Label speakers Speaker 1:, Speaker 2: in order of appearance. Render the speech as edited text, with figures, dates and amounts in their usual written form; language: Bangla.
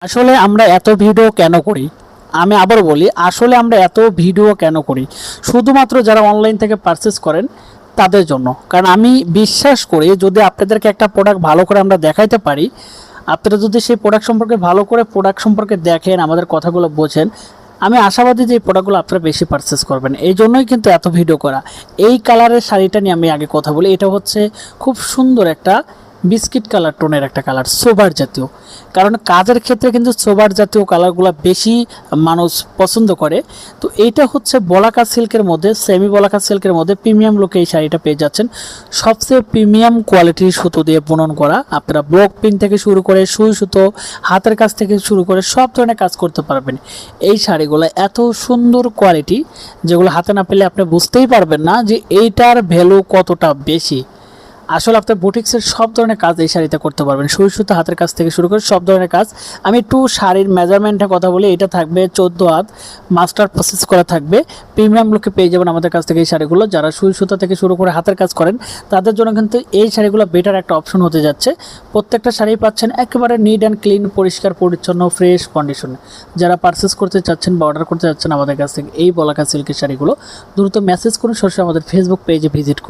Speaker 1: আসলে আমরা এত ভিডিও কেন করি? আমি আবার বলি, আসলে আমরা এত ভিডিও কেন করি? শুধুমাত্র যারা অনলাইন থেকে পারচেস করেন তাদের জন্য। কারণ আমি বিশ্বাস করি, যদি আপনাদেরকে একটা প্রোডাক্ট ভালো করে আমরা দেখাইতে পারি, আপনারা যদি সেই প্রোডাক্ট সম্পর্কে ভালো করে প্রোডাক্ট সম্পর্কে দেখেন, আমাদের কথাগুলো বোঝেন, আমি আশাবাদী যে এই প্রোডাক্টগুলো আপনারা বেশি পারচেস করবেন। এই জন্যই কিন্তু এত ভিডিও করা। এই কালারের শাড়িটা নিয়ে আমি আগে কথা বলি। এটা হচ্ছে খুব সুন্দর একটা বিস্কিট কালার টোনের একটা কালার, সোবার জাতীয়। কারণ কাজের ক্ষেত্রে কিন্তু সোবার জাতীয় কালারগুলো বেশি মানুষ পছন্দ করে। তো এইটা হচ্ছে বলাকা সিল্কের মধ্যে, সেমি বলাকা সিল্কের মধ্যে প্রিমিয়াম লুকে এই শাড়িটা পেয়ে যাচ্ছেন। সবচেয়ে প্রিমিয়াম কোয়ালিটির সুতো দিয়ে বুনন করা। আপনারা ব্লক পিন থেকে শুরু করে সুই সুতো, হাতের কাজ থেকে শুরু করে সব ধরনের কাজ করতে পারবেন। এই শাড়িগুলো এত সুন্দর কোয়ালিটি, যেগুলো হাতে না পেলে আপনি বুঝতেই পারবেন না যে এইটার ভ্যালু কতটা বেশি। আসলে আপনার বুটিক্সের সব ধরনের কাজ এই শাড়িতে করতে পারবেন, সুই সুতো, হাতের কাজ থেকে শুরু করে সব ধরনের কাজ। আমি একটু শাড়ির মেজারমেন্টের কথা বলি। এটা থাকবে 14 হাত, মাস্টার প্রসেস করা থাকবে। প্রিমিয়াম লুকে পেয়ে যাবেন আমাদের কাছ থেকে এই শাড়িগুলো। যারা সুই সুতো থেকে শুরু করে হাতের কাজ করেন তাদের জন্য কিন্তু এই শাড়িগুলো বেটার একটা অপশন হতে যাচ্ছে। প্রত্যেকটা শাড়ি পাচ্ছেন একেবারে নিট অ্যান্ড ক্লিন, পরিষ্কার পরিচ্ছন্ন, ফ্রেশ কন্ডিশনে। যারা পারচেস করতে চাচ্ছেন বা অর্ডার করতে চাচ্ছেন আমাদের কাছ থেকে এই বলাকা সিল্কের শাড়িগুলো, দ্রুত মেসেজ করুন, সরাসরি আমাদের ফেসবুক পেজে ভিজিট করুন।